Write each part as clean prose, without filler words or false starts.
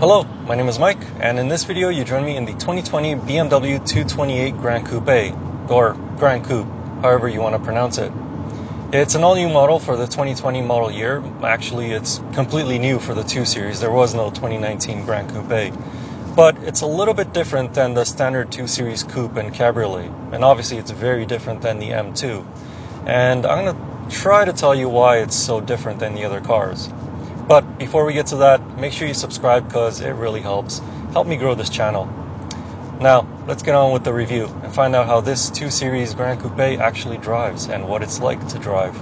Hello, my name is Mike, and in this video you join me in the 2020 BMW 228 Gran Coupe, or Gran Coupe, however you want to pronounce it. It's an all-new model for the 2020 model year. Actually, it's completely new for the 2 Series. There was no 2019 Gran Coupe. But it's a little bit different than the standard 2 Series Coupe and Cabriolet, and obviously it's very different than the M2. And I'm going to try to tell you why it's so different than the other cars. But before we get to that, make sure you subscribe because it really helps. Help me grow this channel. Now, let's get on with the review and find out how this 2 Series Gran Coupe actually drives and what it's like to drive.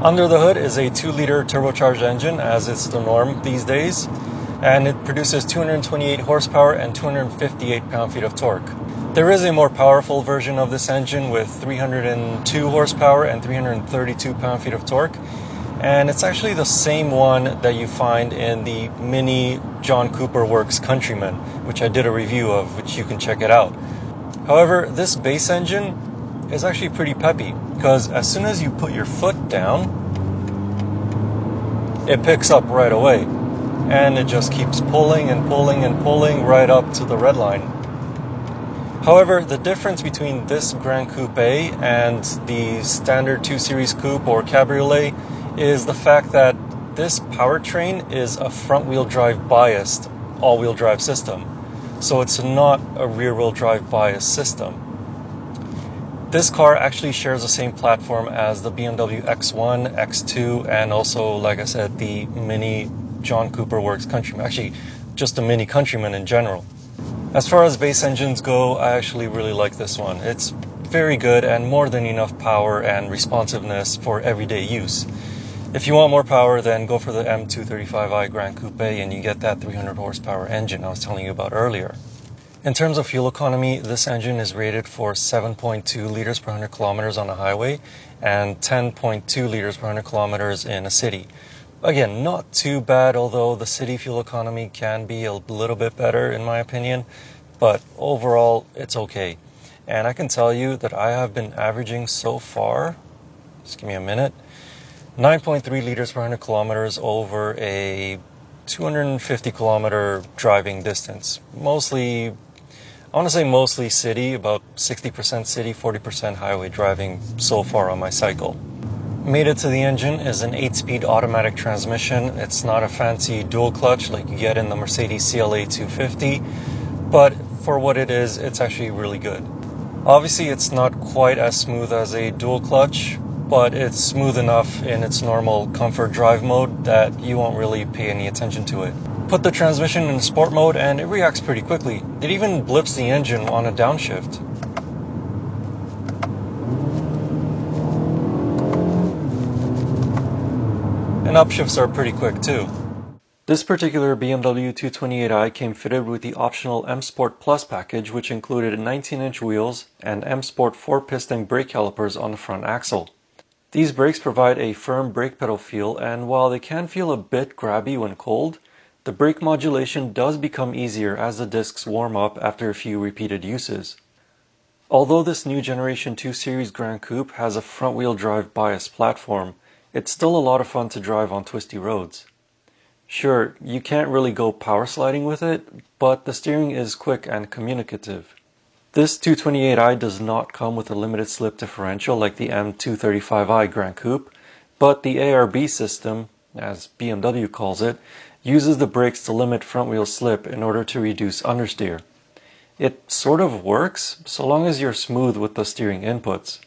Under the hood is a 2-liter turbocharged engine, as it's the norm these days, and it produces 228 horsepower and 258 pound-feet of torque. There is a more powerful version of this engine with 302 horsepower and 332 pound-feet of torque, and it's actually the same one that you find in the mini John Cooper Works Countryman, which I did a review of, which you can check it out. However, this base engine is actually pretty peppy, because as soon as you put your foot down, it picks up right away, and it just keeps pulling and pulling and pulling right up to the red line. However, the difference between this Gran Coupe and the standard 2 Series Coupe or Cabriolet is the fact that this powertrain is a front-wheel drive biased all-wheel drive system, so it's not a rear-wheel drive biased system. This car actually shares the same platform as the BMW X1, X2, and also, like I said, the mini John Cooper Works Countryman. Actually, just the mini Countryman in general. As far as base engines go, I actually really like this one. It's very good and more than enough power and responsiveness for everyday use. If you want more power, then go for the M228i Gran Coupe and you get that 300 horsepower engine I was telling you about earlier. In terms of fuel economy, this engine is rated for 7.2 liters per 100 kilometers on a highway and 10.2 liters per 100 kilometers in a city. Again, not too bad, although the city fuel economy can be a little bit better in my opinion, but overall it's okay. And I can tell you that I have been averaging so far, just give me a minute, 9.3 liters per 100 kilometers over a 250 kilometer driving distance. I want to say mostly city, about 60% city, 40% highway driving so far on my cycle. Mated to the engine is an 8-speed automatic transmission. It's not a fancy dual clutch like you get in the Mercedes CLA 250, but for what it is, it's actually really good. Obviously, it's not quite as smooth as a dual clutch, but it's smooth enough in its normal comfort drive mode that you won't really pay any attention to it. Put the transmission in sport mode and it reacts pretty quickly. It even blips the engine on a downshift. And upshifts are pretty quick too. This particular BMW 228i came fitted with the optional M Sport Plus package, which included 19-inch wheels and M Sport 4-piston brake calipers on the front axle. These brakes provide a firm brake pedal feel, and while they can feel a bit grabby when cold, the brake modulation does become easier as the discs warm up after a few repeated uses. Although this new generation 2 Series Gran Coupe has a front-wheel drive biased platform, it's still a lot of fun to drive on twisty roads. Sure, you can't really go power sliding with it, but the steering is quick and communicative. This 228i does not come with a limited slip differential like the M235i Gran Coupe, but the ARB system, as BMW calls it, uses the brakes to limit front-wheel slip in order to reduce understeer. It sort of works, so long as you're smooth with the steering inputs.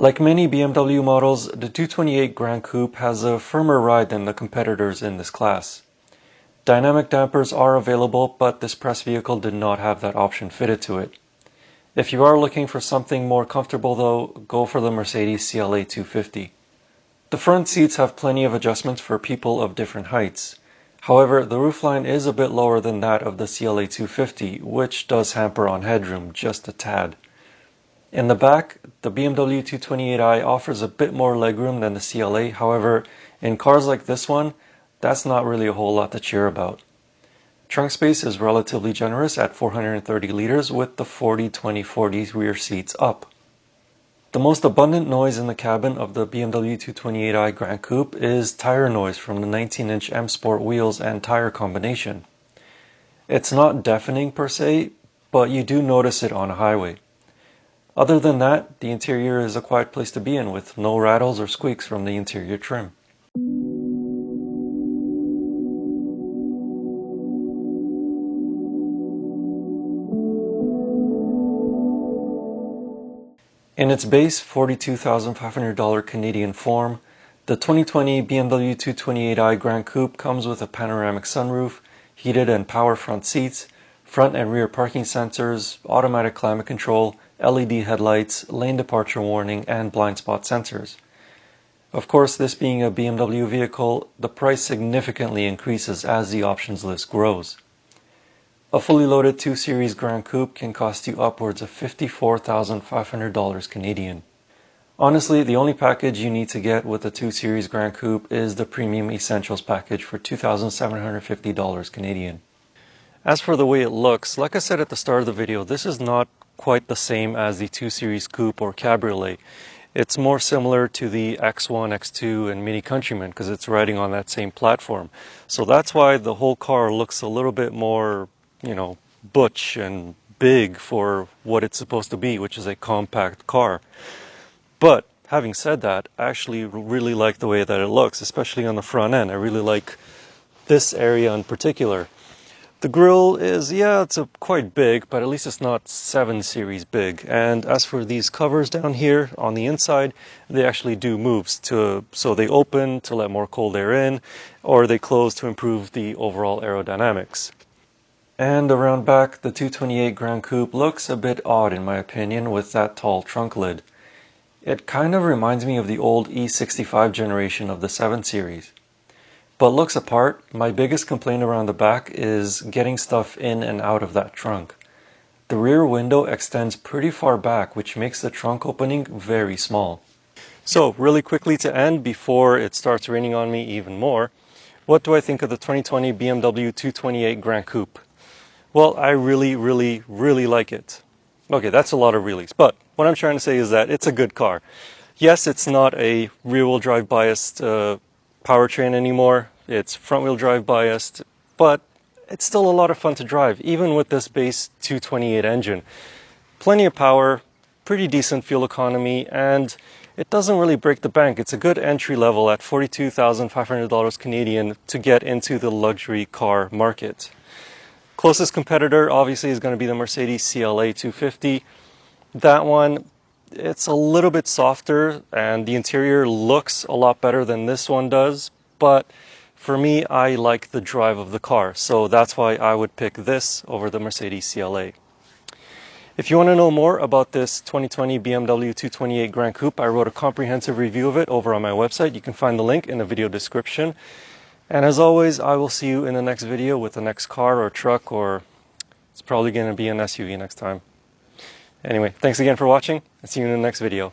Like many BMW models, the 228 Gran Coupe has a firmer ride than the competitors in this class. Dynamic dampers are available, but this press vehicle did not have that option fitted to it. If you are looking for something more comfortable though, go for the Mercedes CLA 250. The front seats have plenty of adjustments for people of different heights. However, the roofline is a bit lower than that of the CLA 250, which does hamper on headroom just a tad. In the back, the BMW 228i offers a bit more legroom than the CLA, however, in cars like this one, that's not really a whole lot to cheer about. Trunk space is relatively generous at 430 liters with the 40-20-40 rear seats up. The most abundant noise in the cabin of the BMW 228i Gran Coupe is tire noise from the 19-inch M Sport wheels and tire combination. It's not deafening per se, but you do notice it on a highway. Other than that, the interior is a quiet place to be in with no rattles or squeaks from the interior trim. In its base $42,500 Canadian form, the 2020 BMW 228i Gran Coupe comes with a panoramic sunroof, heated and power front seats, front and rear parking sensors, automatic climate control, LED headlights, lane departure warning, and blind spot sensors. Of course, this being a BMW vehicle, the price significantly increases as the options list grows. A fully loaded 2 Series Gran Coupe can cost you upwards of $54,500 Canadian. Honestly, the only package you need to get with the 2 Series Gran Coupe is the Premium Essentials package for $2,750 Canadian. As for the way it looks, like I said at the start of the video, this is not quite the same as the 2 Series Coupe or Cabriolet. It's more similar to the X1, X2, and Mini Countryman because it's riding on that same platform. So that's why the whole car looks a little bit more, butch and big for what it's supposed to be, which is a compact car. But having said that, I actually really like the way that it looks, especially on the front end. I really like this area in particular. The grille is, it's quite big, but at least it's not 7 Series big. And as for these covers down here on the inside, they actually do move, so they open to let more cold air in, or they close to improve the overall aerodynamics. And around back, the 228 Gran Coupe looks a bit odd in my opinion with that tall trunk lid. It kind of reminds me of the old E65 generation of the 7 Series. But looks apart, my biggest complaint around the back is getting stuff in and out of that trunk. The rear window extends pretty far back, which makes the trunk opening very small. So really quickly to end before it starts raining on me even more, what do I think of the 2020 BMW 228 Gran Coupe? Well, I really like it. Okay, that's a lot of reallys, but what I'm trying to say is that it's a good car. Yes, it's not a rear-wheel drive biased powertrain anymore. It's front-wheel drive biased, but it's still a lot of fun to drive, even with this base 228 engine. Plenty of power, pretty decent fuel economy, and it doesn't really break the bank. It's a good entry level at $42,500 Canadian to get into the luxury car market. Closest competitor obviously is going to be the Mercedes CLA 250. That one, it's a little bit softer and the interior looks a lot better than this one does, but for me, I like the drive of the car, so that's why I would pick this over the Mercedes CLA. If you want to know more about this 2020 BMW 228 Gran Coupe, I wrote a comprehensive review of it over on my website. You can find the link in the video description. And as always, I will see you in the next video with the next car or truck, or it's probably going to be an SUV next time. Anyway, thanks again for watching, and see you in the next video.